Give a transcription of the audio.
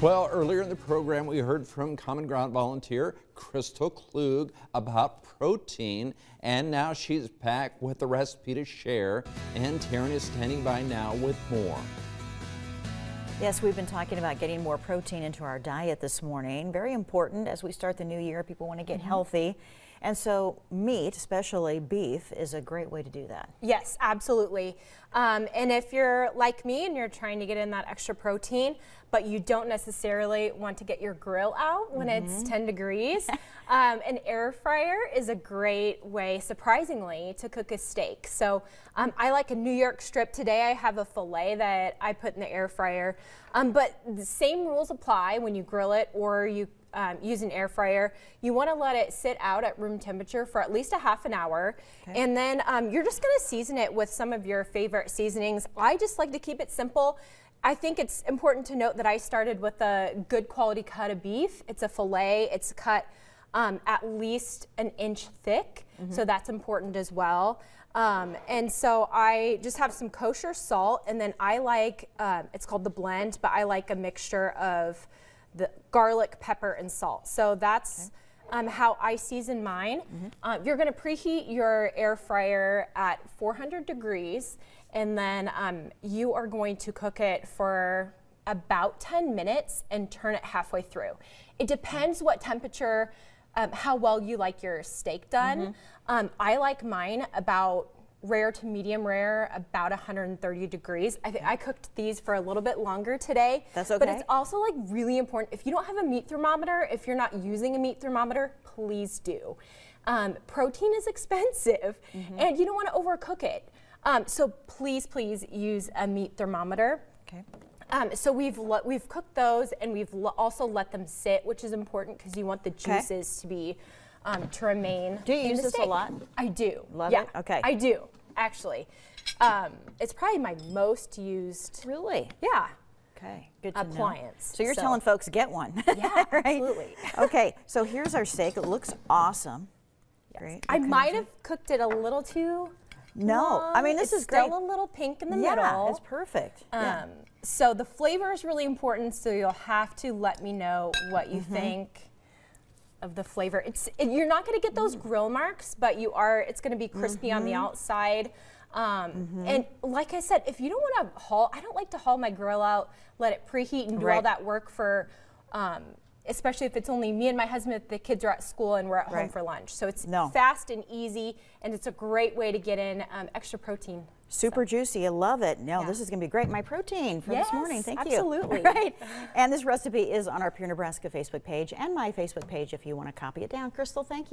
Well, earlier in the program, we heard from Common Ground volunteer Klug about protein, and now she's back with the recipe to share, and Taryn is standing by now with more. Yes, we've been talking about getting more protein into our diet this morning. Very important as we start the new year. People want to get healthy. And so meat, especially beef, is a great way to do that. Yes, absolutely. And if you're like me and you're trying to get in that extra protein, but you don't necessarily want to get your grill out when it's 10 degrees, an air fryer is a great way, surprisingly, to cook a steak. So I like a New York strip. Today I have a filet that I put in the air fryer. But the same rules apply when you grill it or you use an air fryer. You want to let it sit out at room temperature for at least a half an hour. Okay. And then you're just going to season it with some of your favorite seasonings. I just like to keep it simple. I think it's important to note that I started with a good quality cut of beef. It's a filet. It's cut at least an inch thick. So that's important as well. And so I just have some kosher salt, and then I like, it's called the blend, but I like a mixture of the garlic, pepper, and salt. So that's how I season mine. You're going to preheat your air fryer at 400 degrees, and then you are going to cook it for about 10 minutes and turn it halfway through. It depends what temperature, how well you like your steak done. I like mine about rare to medium rare, about 130 degrees. I cooked these for a little bit longer today. That's okay. But it's also like really important. If you don't have a meat thermometer, if you're not using a meat thermometer, please do. Protein is expensive and you don't want to overcook it. So please use a meat thermometer. Okay. So we've cooked those, and we've also let them sit, which is important because you want the juices to be to remain. Do you use this a lot? I do. Love it? Okay. I do, actually. It's probably my most used. Really? Yeah. Okay, good to appliance. Know. So you're telling folks get one. Yeah, right? absolutely. Okay, so here's our steak. It looks awesome. Yes. Great. I might have cooked it a little too long. I mean, this is great. Still a little pink in the middle. middle. It's perfect. So the flavor is really important, so you'll have to let me know what you think of the flavor. You're not going to get those grill marks, but it's going to be crispy on the outside. And like I said, if you don't want to I don't like to haul my grill out, let it preheat and do all that work for, especially if it's only me and my husband, if the kids are at school and we're at home for lunch. So it's fast and easy, and it's a great way to get in extra protein. Super juicy. I love it. No, this is going to be great. My protein for this morning. Thank you. Absolutely. Right. And this recipe is on our Pure Nebraska Facebook page and my Facebook page if you want to copy it down. Crystal, thank you.